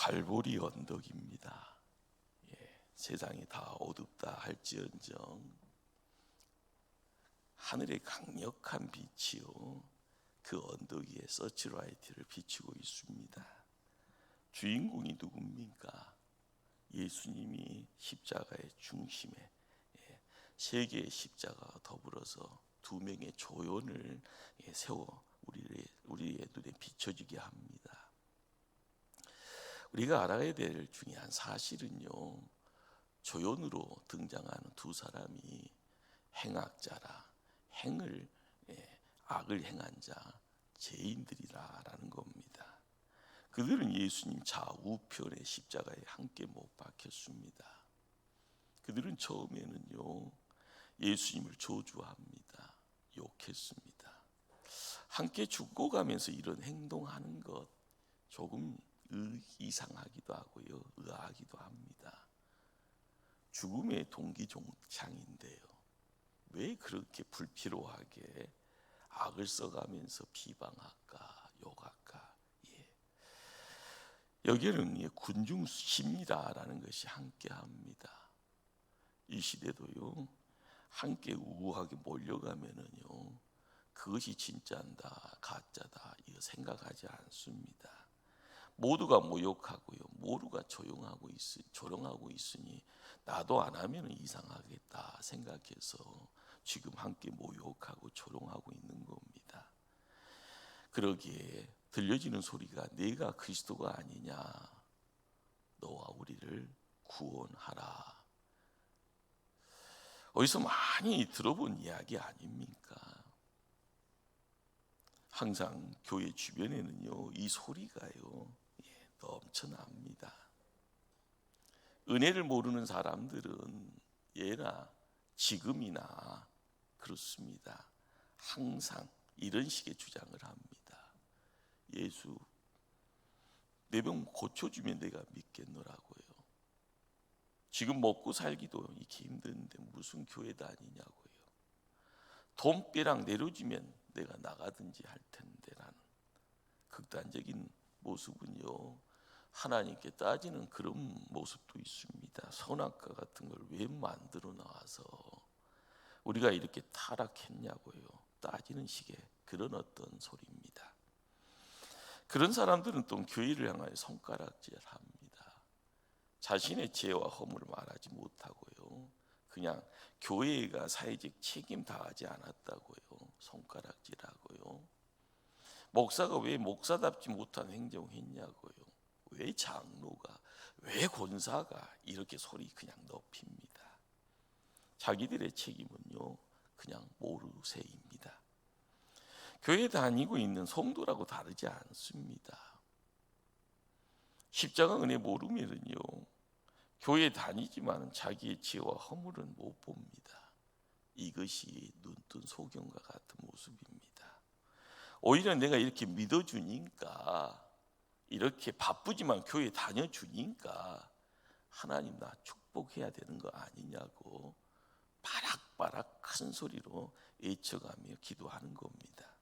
갈보리 언덕입니다. 세상이 다 어둡다 할지언정 하늘의 강력한 빛이요 그 언덕 위에 서치라이트를 비추고 있습니다. 주인공이 누굽니까? 예수님이 십자가의 중심에 세 개의 십자가가 더불어서 두 명의 조연을 세워 우리의 눈에 비춰지게 합니다. 우리가 알아야 될 중요한 사실은요, 조연으로 등장하는 두 사람이 행악자라, 악을 행한 자, 죄인들이라는 겁니다. 그들은 예수님 좌우편의 십자가에 함께 못 박혔습니다. 그들은 처음에는요, 예수님을 저주합니다. 욕했습니다. 함께 죽어가면서 이런 행동하는 것 조금 이상하기도 하고요, 의아하기도 합니다. 죽음의 동기종창인데요, 왜 그렇게 불필요하게 악을 써가면서 비방할까, 욕할까? 여기에는 군중심이라는 것이 함께합니다. 이 시대도요, 함께 우우하게 몰려가면은요, 그것이 진짜다, 가짜다 이거 생각하지 않습니다. 모두가 모욕하고요, 모두가 조롱하고 있으니 나도 안 하면 이상하겠다 생각해서 지금 함께 모욕하고 조롱하고 있는 겁니다. 그러기에 들려지는 소리가 내가 그리스도가 아니냐, 너와 우리를 구원하라. 어디서 많이 들어본 이야기 아닙니까? 항상 교회 주변에는요, 이 소리가요 넘쳐납니다. 은혜를 모르는 사람들은 예나 지금이나 그렇습니다. 항상 이런 식의 주장을 합니다. 예수 내 병 고쳐주면 내가 믿겠노라고요. 지금 먹고 살기도 이렇게 힘든데 무슨 교회 다니냐고요. 돈벼락 내려주면 내가 나가든지 할 텐데라는 극단적인 모습은요, 하나님께 따지는 그런 모습도 있습니다. 선악과 같은 걸 왜 만들어 놔서 우리가 이렇게 타락했냐고요, 따지는 식의 그런 어떤 소리입니다. 그런 사람들은 또 교회를 향하여 손가락질합니다. 자신의 죄와 허물을 말하지 못하고요, 그냥 교회가 사회적 책임 다하지 않았다고요 손가락질하고요, 목사가 왜 목사답지 못한 행동을 했냐고요, 왜 장로가, 왜 권사가 이렇게 소리 그냥 높입니다. 자기들의 책임은요 그냥 모르쇠입니다. 교회 다니고 있는 성도라고 다르지 않습니다. 십자가 은혜 모르면은요, 교회 다니지만 자기의 죄와 허물은 못 봅니다. 이것이 눈뜬 소경과 같은 모습입니다. 오히려 내가 이렇게 믿어주니까, 이렇게 바쁘지만 교회 다녀주니까 하나님 나 축복해야 되는 거 아니냐고 바락바락 큰 소리로 외쳐가며 기도하는 겁니다.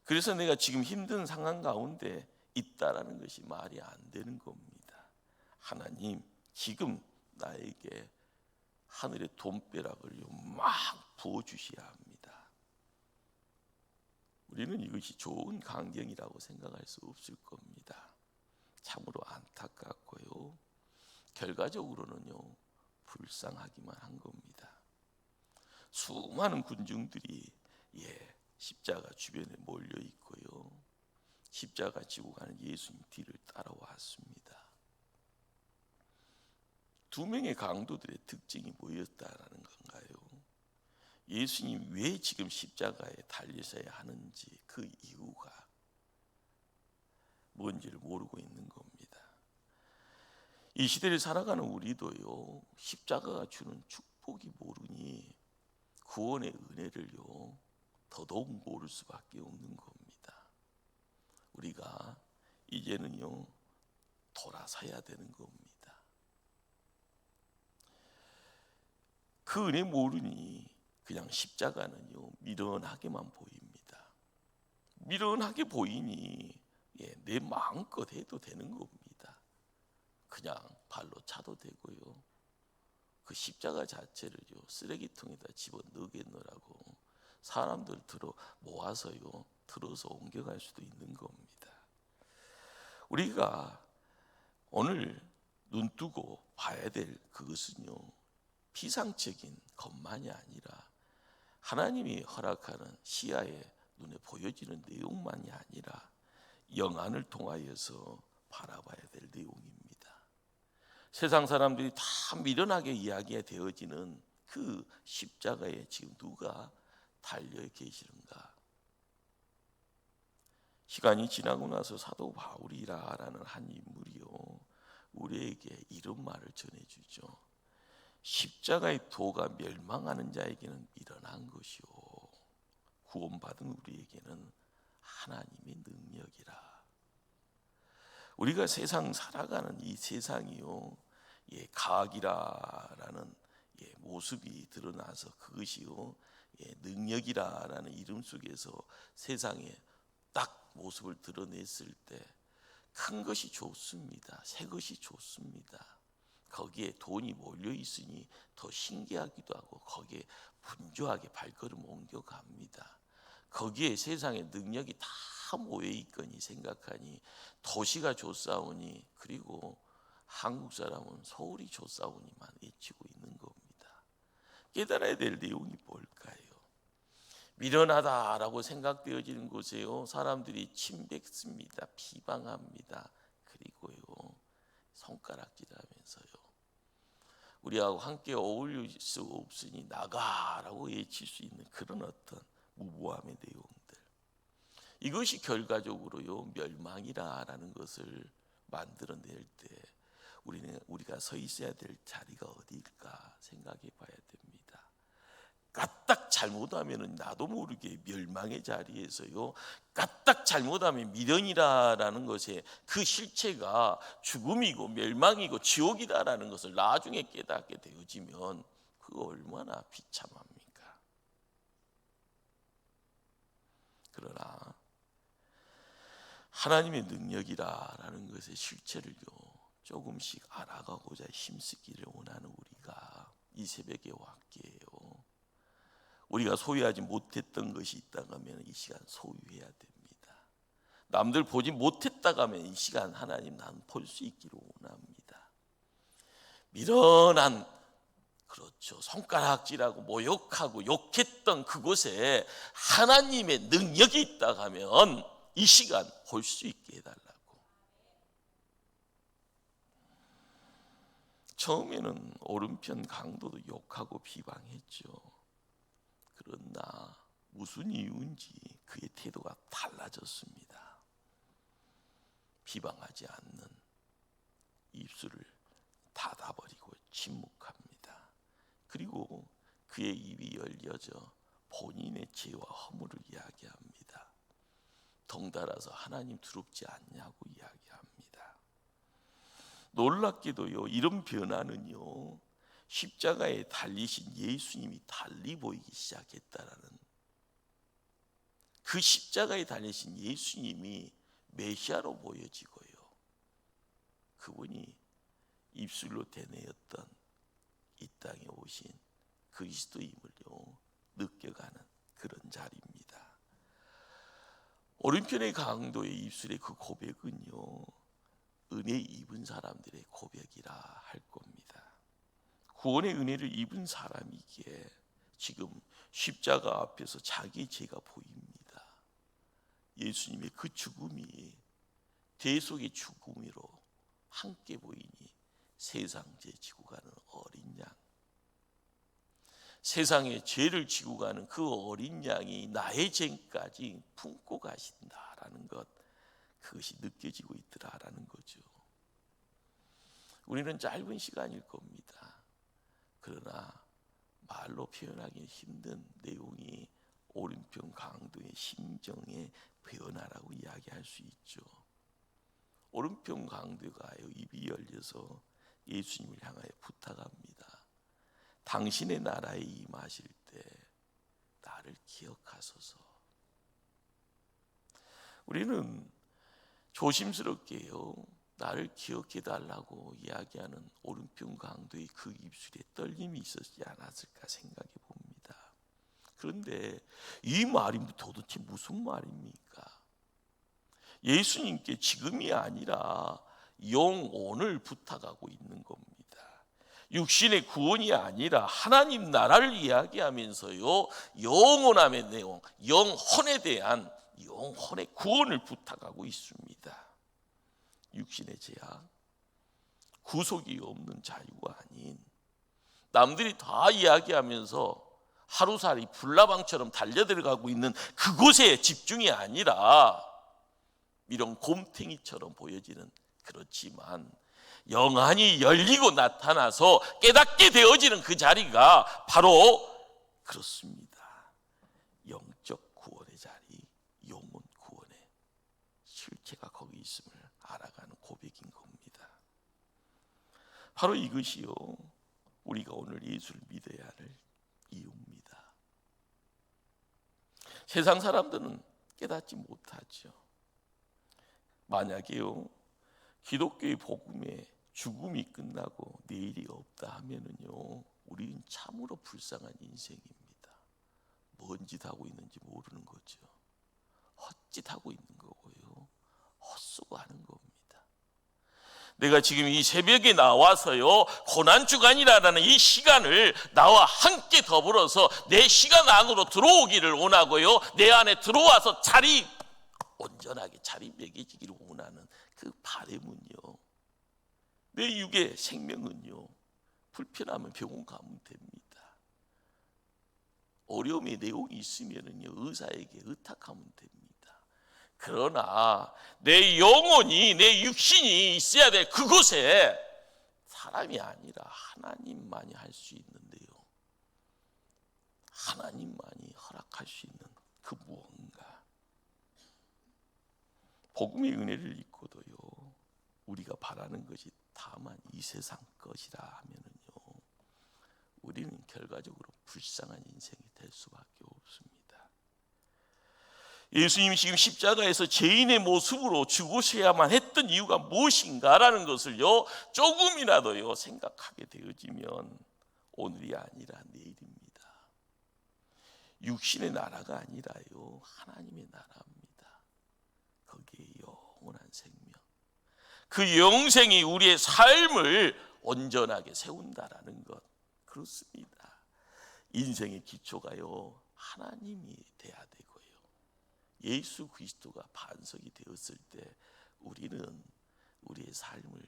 그래서 내가 지금 힘든 상황 가운데 있다라는 것이 말이 안 되는 겁니다. 하나님 지금 나에게 하늘의 돈벼락을 막 부어주셔야 합니다. 우리는 이것이 좋은 광경이라고 생각할 수 없을 겁니다. 참으로 안타깝고요, 결과적으로는요 불쌍하기만 한 겁니다. 수많은 군중들이 십자가 주변에 몰려 있고요, 십자가 지고 가는 예수님 뒤를 따라왔습니다. 두 명의 강도들의 특징이 뭐였다라는 건가요? 예수님 왜 지금 십자가에 달리셔야 하는지 그 이유가 뭔지를 모르고 있는 겁니다. 이 시대를 살아가는 우리도요, 십자가가 주는 축복이 모르니 구원의 은혜를요 더더욱 모를 수밖에 없는 겁니다. 우리가 이제는요 돌아서야 되는 겁니다. 그 은혜 모르니 그냥 십자가는요 미련하게만 보입니다. 미련하게 보이니 내 마음껏 해도 되는 겁니다. 그냥 발로 차도 되고요. 그 십자가 자체를요 쓰레기통에다 집어 넣겠노라고 사람들 들어 모아서요 들어서 옮겨갈 수도 있는 겁니다. 우리가 오늘 눈뜨고 봐야 될 그것은요 피상적인 것만이 아니라 하나님이 허락하는 시야에 눈에 보여지는 내용만이 아니라 영안을 통하여서 바라봐야 될 내용입니다. 세상 사람들이 다 미련하게 이야기가 되어지는 그 십자가에 지금 누가 달려 계시는가? 시간이 지나고 나서 사도 바울이라는 한 인물이요 우리에게 이런 말을 전해주죠. 십자가의 도가 멸망하는 자에게는 미련한 것이요 구원받은 우리에게는 하나님의 능력이라. 우리가 세상 살아가는 이 세상이요 가학이라는 모습이 드러나서 그것이요 능력이라는 이름 속에서 세상에 딱 모습을 드러냈을 때 큰 것이 좋습니다. 새 것이 좋습니다. 거기에 돈이 몰려 있으니 더 신기하기도 하고 거기에 분주하게 발걸음 옮겨갑니다. 거기에 세상의 능력이 다 모여 있거니 생각하니 도시가 좋사오니 그리고 한국 사람은 서울이 좋사오니만 외치고 있는 겁니다. 깨달아야 될 내용이 뭘까요? 미련하다라고 생각되어지는 곳에요 사람들이 침뱉습니다. 비방합니다. 그리고요 손가락질하면서요 우리하고 함께 어울릴 수 없으니 나가라고 외칠 수 있는 그런 어떤 무모함의 내용들, 이것이 결과적으로요 멸망이라는 것을 만들어낼 때 우리가 서 있어야 될 자리가 어디일까 생각해 봐야 됩니다. 까딱 잘못하면 나도 모르게 멸망의 자리에서요 까딱 잘못하면 미련이라는 것에 그 실체가 죽음이고 멸망이고 지옥이다라는 것을 나중에 깨닫게 되어지면 그거 얼마나 비참합니까? 그러나 하나님의 능력이라는 것의 실체를요 조금씩 알아가고자 힘쓰기를 원하는 우리가 이 새벽에 왔기에요. 우리가 소유하지 못했던 것이 있다고 하면 이 시간 소유해야 됩니다. 남들 보지 못했다고 하면 이 시간 하나님 난 볼 수 있기를 원합니다. 미련한 그렇죠 손가락질하고 모욕하고 욕했던 그곳에 하나님의 능력이 있다고 하면 이 시간 볼 수 있게 해달라고. 처음에는 오른편 강도도 욕하고 비방했죠. 그러나 무슨 이유인지 그의 태도가 달라졌습니다. 비방하지 않는 입술을 닫아버리고 침묵합니다. 그리고 그의 입이 열려져 본인의 죄와 허물을 이야기합니다. 덩달아서 하나님 두렵지 않냐고 이야기합니다. 놀랍게도요 이런 변화는요 십자가에 달리신 예수님이 달리 보이기 시작했다라는, 그 십자가에 달리신 예수님이 메시아로 보여지고요 그분이 입술로 대내었던 이 땅에 오신 그리스도임을요 느껴가는 그런 자리입니다. 오른편의 강도의 입술의 그 고백은요 은혜 입은 사람들의 고백이라 할 겁니다. 구원의 은혜를 입은 사람이기에 지금 십자가 앞에서 자기 죄가 보입니다. 예수님의 그 죽음이 대속의 죽음으로 함께 보이니 세상 죄 지고 가는 어린 양, 세상의 죄를 지고 가는 그 어린 양이 나의 죄까지 품고 가신다라는 것, 그것이 느껴지고 있더라라는 거죠. 우리는 짧은 시간일 겁니다. 그러나 말로 표현하기 힘든 내용이 오른편 강도의 심정의 변화라고 이야기할 수 있죠. 오른편 강도가 입이 열려서 예수님을 향하여 부탁합니다. 당신의 나라에 임하실 때 나를 기억하소서. 우리는 조심스럽게요 나를 기억해 달라고 이야기하는 오른편 강도의 그 입술에 떨림이 있었지 않았을까 생각해 봅니다. 그런데 이 말이 도대체 무슨 말입니까? 예수님께 지금이 아니라 영혼을 부탁하고 있는 겁니다. 육신의 구원이 아니라 하나님 나라를 이야기하면서요, 영혼함의 내용, 영혼에 대한 영혼의 구원을 부탁하고 있습니다. 육신의 죄악, 구속이 없는 자유가 아닌, 남들이 다 이야기하면서 하루살이 불나방처럼 달려들어가고 있는 그곳에 집중이 아니라 이런 곰탱이처럼 보여지는, 그렇지만 영안이 열리고 나타나서 깨닫게 되어지는 그 자리가 바로 그렇습니다. 영적 구원의 자리, 영혼 구원의 실체가 거기 있음을 알아가는 고백인 겁니다. 바로 이것이요, 우리가 오늘 예수를 믿어야 할 이유입니다. 세상 사람들은 깨닫지 못하죠. 만약에요, 기독교의 복음에 죽음이 끝나고 내일이 없다 하면은요, 우리는 참으로 불쌍한 인생입니다. 뭔 짓 하고 있는지 모르는 거죠. 헛짓 하고 있는 거고요, 헛수고하는 겁니다. 내가 지금 이 새벽에 나와서요, 고난주간이라는 이 시간을 나와 함께 더불어서 내 시간 안으로 들어오기를 원하고요, 내 안에 들어와서 온전하게 자리매겨지기를 원하는 그 바람은요, 내 육의 생명은요, 불편하면 병원 가면 됩니다. 어려움의 내용이 있으면은요, 의사에게 의탁하면 됩니다. 그러나 내 영혼이, 내 육신이 있어야 될 그곳에 사람이 아니라 하나님만이 할 수 있는데요, 하나님만이 허락할 수 있는 그 무언가, 복음의 은혜를 입고도요, 우리가 바라는 것이 다만 이 세상 것이라 하면은요, 우리는 결과적으로 불쌍한 인생이 될 수밖에 없습니다. 예수님이 지금 십자가에서 죄인의 모습으로 죽으셔야만 했던 이유가 무엇인가라는 것을요, 조금이라도요 생각하게 되어지면 오늘이 아니라 내일입니다. 육신의 나라가 아니라요, 하나님의 나라입니다. 거기에 영원한 생명, 그 영생이 우리의 삶을 온전하게 세운다라는 것, 그렇습니다. 인생의 기초가요, 하나님이 돼야 되고요, 예수 그리스도가 반석이 되었을 때 우리는 우리의 삶을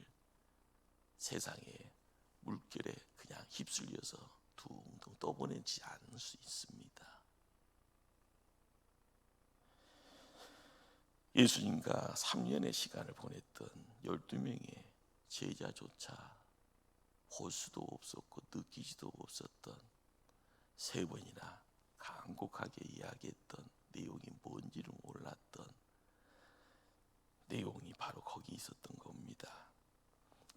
세상의 물결에 그냥 휩쓸려서 둥둥 떠보내지 않을 수 있습니다. 예수님과 3년의 시간을 보냈던 12명의 제자조차 볼 수도 없었고 느끼지도 없었던, 3번이나 간곡하게 이야기했던 내용이 뭔지를 몰랐던 내용이 바로 거기 있었던 겁니다.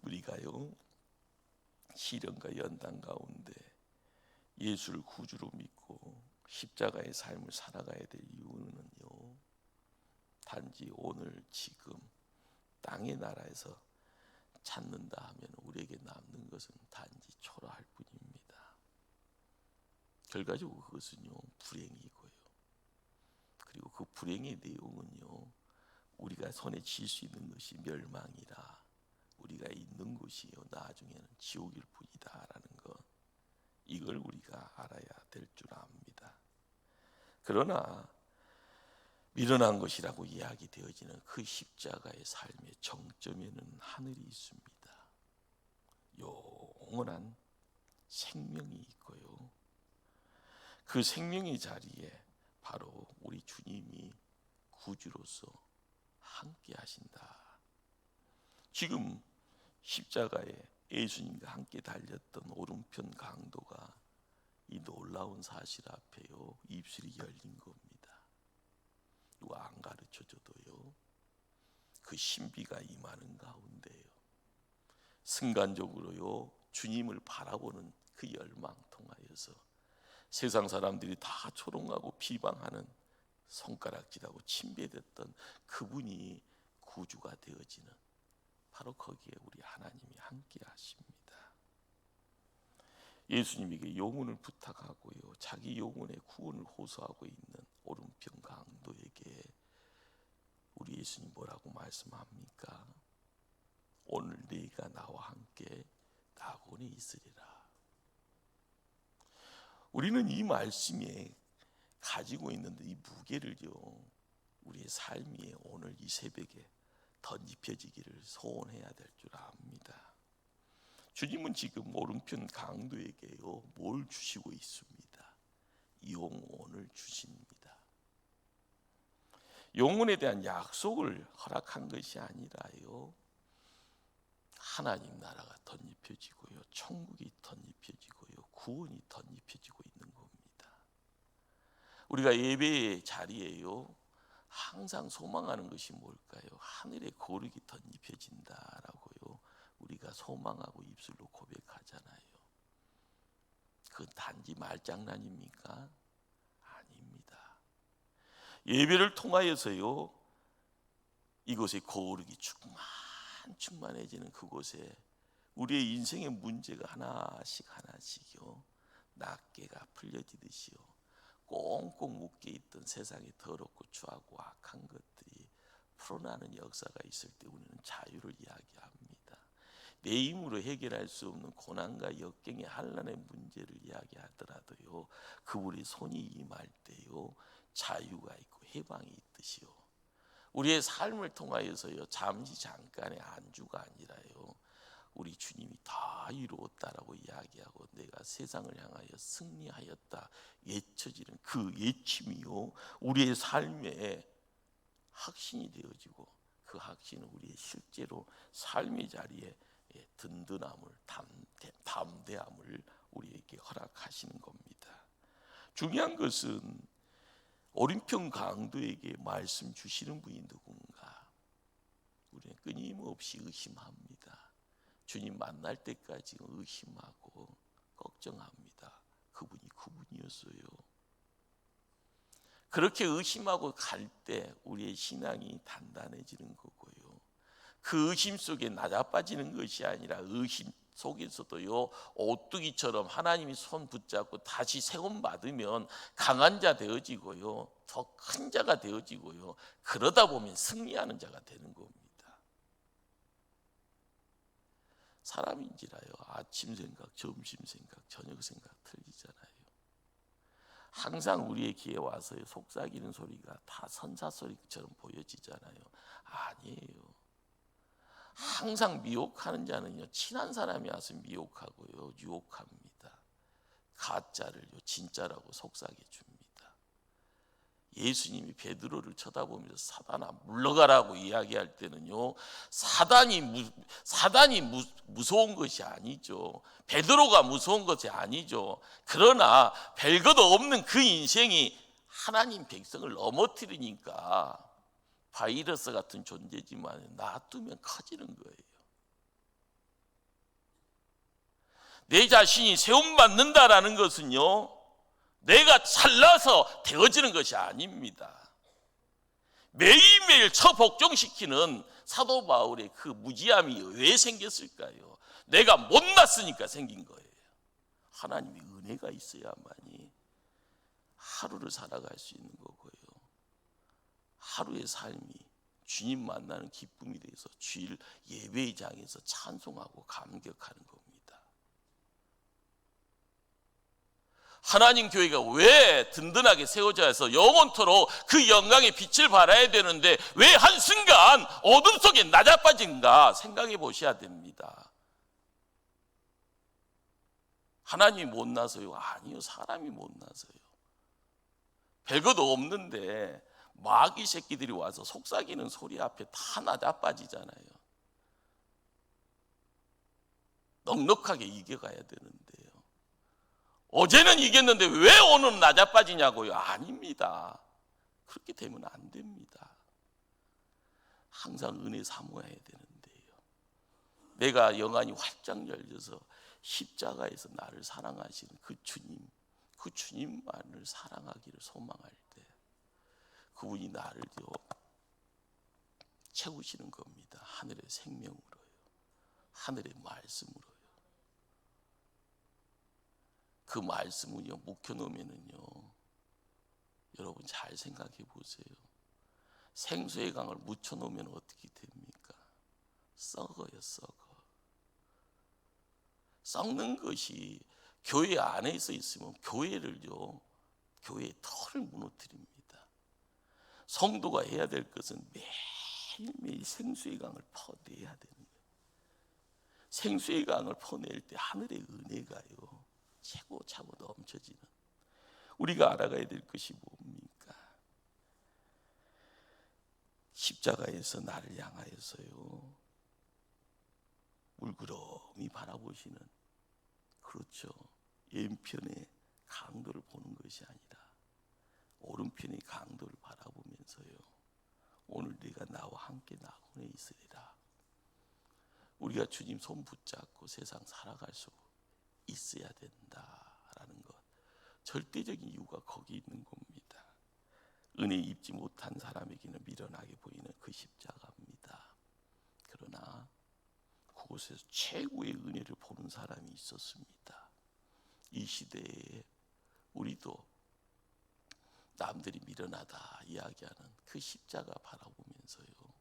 우리가요, 시련과 연단 가운데 예수를 구주로 믿고 십자가의 삶을 살아가야 될 이유는요, 단지 오늘 지금 땅의 나라에서 찾는다 하면 우리에게 남는 것은 단지 초라할 뿐입니다. 결과적으로 그것은요, 불행이고요, 그리고 그 불행의 내용은요, 우리가 손에 쥘 수 있는 것이 멸망이라, 우리가 있는 곳이요, 나중에는 지옥일 뿐이다라는 것, 이걸 우리가 알아야 될 줄 압니다. 그러나 미련한 것이라고 이야기되어지는 그 십자가의 삶의 정점에는 하늘이 있습니다. 영원한 생명이 있고요, 그 생명의 자리에 바로 우리 주님이 구주로서 함께 하신다. 지금 십자가에 예수님과 함께 달렸던 오른편 강도가 이 놀라운 사실 앞에요, 입술이 열린 겁니다. 누가 안 가르쳐줘도요, 그 신비가 임하는 가운데요, 순간적으로요, 주님을 바라보는 그 열망 통하여서 세상 사람들이 다 조롱하고 비방하는, 손가락질하고 침뱉었던 그분이 구주가 되어지는 바로 거기에 우리 하나님이 함께 하십니다. 예수님에게 영혼을 부탁하고요, 자기 영혼의 구원을 호소하고 있는 오른편 강도에게 우리 예수님 뭐라고 말씀합니까? 오늘 네가 나와 함께 낙원에 있으리라. 우리는 이 말씀에 가지고 있는 이 무게를요, 우리의 삶에 오늘 이 새벽에 던집혀지기를 소원해야 될 줄 압니다. 주님은 지금 오른편 강도에게요, 뭘 주시고 있습니다? 영혼을 주십니다. 영혼에 대한 약속을 허락한 것이 아니라요, 하나님 나라가 덧입혀지고요, 천국이 덧입혀지고요, 구원이 덧입혀지고 있는 겁니다. 우리가 예배의 자리에요, 항상 소망하는 것이 뭘까요? 하늘의 거룩이 덧입혀진다라고요, 우리가 소망하고 입술로 고백하잖아요. 그건 단지 말장난입니까? 아닙니다. 예배를 통하여서요, 이곳에 거룩이 충만해지는 그곳에 우리의 인생의 문제가 하나씩요, 낱개가 풀려지듯이요, 꽁꽁 묶여 있던 세상의 더럽고 추하고 악한 것들이 풀어나는 역사가 있을 때 우리는 자유를 이야기합니다. 내 힘으로 해결할 수 없는 고난과 역경의 한란의 문제를 이야기하더라도요, 그분의 손이 임할 때요, 자유가 있고 해방이 있듯이요, 우리의 삶을 통하여서요, 잠깐의 안주가 아니라요, 우리 주님이 다 이루었다라고 이야기하고 내가 세상을 향하여 승리하였다 외쳐지는 그 외침이요, 우리의 삶에 확신이 되어지고, 그 확신은 우리의 실제로 삶의 자리에 든든함을, 담대함을 우리에게 허락하시는 겁니다. 중요한 것은 오른편 강도에게 말씀 주시는 분이 누군가? 우리는 끊임없이 의심합니다. 주님 만날 때까지 의심하고 걱정합니다. 그분이었어요. 그렇게 의심하고 갈 때 우리의 신앙이 단단해지는 거고요, 그 의심 속에 낮아빠지는 것이 아니라 의심 속에서도요, 오뚜기처럼 하나님이 손 붙잡고 다시 세움 받으면 강한 자 되어지고요, 더 큰 자가 되어지고요, 그러다 보면 승리하는 자가 되는 겁니다. 사람인지라요, 아침 생각, 점심 생각, 저녁 생각 틀리잖아요. 항상 우리의 귀에 와서 속삭이는 소리가 다 선사 소리처럼 보여지잖아요. 아니에요. 항상 미혹하는 자는요, 친한 사람이 와서 미혹하고요, 유혹합니다. 가짜를요, 진짜라고 속삭여 줍니다. 예수님이 베드로를 쳐다보면서 사단아 물러가라고 이야기할 때는요, 사단이 무서운 것이 아니죠. 베드로가 무서운 것이 아니죠. 그러나 별것 없는 그 인생이 하나님 백성을 넘어뜨리니까 바이러스 같은 존재지만 놔두면 커지는 거예요. 내 자신이 세움받는다라는 것은요, 내가 잘나서 되어지는 것이 아닙니다. 매일매일 처복종시키는 사도 바울의 그 무지함이 왜 생겼을까요? 내가 못났으니까 생긴 거예요. 하나님의 은혜가 있어야만이 하루를 살아갈 수 있는 거고요, 하루의 삶이 주님 만나는 기쁨이 돼서 주일 예배의 장에서 찬송하고 감격하는 겁니다. 하나님 교회가 왜 든든하게 세워져야 해서 영원토록 그 영광의 빛을 발해야 되는데 왜 한순간 어둠 속에 낮아빠진가 생각해 보셔야 됩니다. 하나님이 못나서요? 아니요, 사람이 못나서요. 별것 없는데 마귀 새끼들이 와서 속삭이는 소리 앞에 다 낮아빠지잖아요. 넉넉하게 이겨가야 되는데요, 어제는 이겼는데 왜 오늘은 낮아빠지냐고요? 아닙니다. 그렇게 되면 안 됩니다. 항상 은혜 사모해야 되는데요, 내가 영안이 활짝 열려서 십자가에서 나를 사랑하시는 그 주님만을 사랑하기를 소망할 때 그분이 나를 채우시는 겁니다. 하늘의 생명으로요. 하늘의 말씀으로요. 그 말씀은요, 묵혀놓으면은요, 여러분 잘 생각해 보세요. 생수의 강을 묻혀놓으면 어떻게 됩니까? 썩어요, 썩어. 썩는 것이 교회 안에 있으면 교회를요, 교회의 털을 무너뜨립니다. 성도가 해야 될 것은 매일매일 생수의 강을 퍼내야 되는 거예요. 생수의 강을 퍼낼 때 하늘의 은혜가요, 차고 넘쳐지는, 우리가 알아가야 될 것이 뭡니까? 십자가에서 나를 향하여서요, 물끄러미 바라보시는, 그렇죠, 왼편의 강도를 보는 것이 아니라 오른편의 강도를 바라보면서요, 오늘 네가 나와 함께 나군에 있으리라. 우리가 주님 손 붙잡고 세상 살아갈 수 있어야 된다라는 것, 절대적인 이유가 거기 있는 겁니다. 은혜 입지 못한 사람에게는 미련하게 보이는 그 십자가입니다. 그러나 그곳에서 최고의 은혜를 보는 사람이 있었습니다. 이 시대에 우리도 남들이 미련하다 이야기하는 그 십자가 바라보면서요,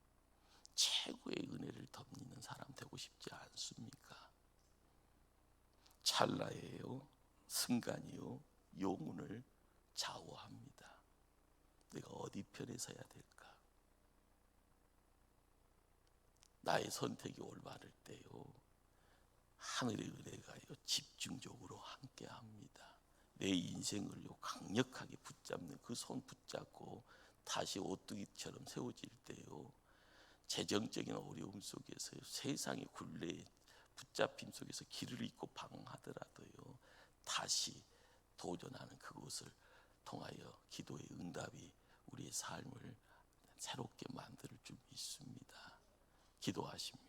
최고의 은혜를 덧입는 사람 되고 싶지 않습니까? 찰나예요, 순간이요, 영혼을 좌우합니다. 내가 어디 편에 서야 될까? 나의 선택이 올바를 때요, 하늘의 은혜가요, 집중적으로 함께합니다. 내 인생을요, 강력하게 붙잡는 그 손 붙잡고 다시 오뚜기처럼 세워질 때요, 재정적인 어려움 속에서요, 세상의 굴레에 붙잡힘 속에서 길을 잃고 방황하더라도요, 다시 도전하는 그것을 통하여 기도의 응답이 우리의 삶을 새롭게 만들 줄 믿습니다. 기도하십니다.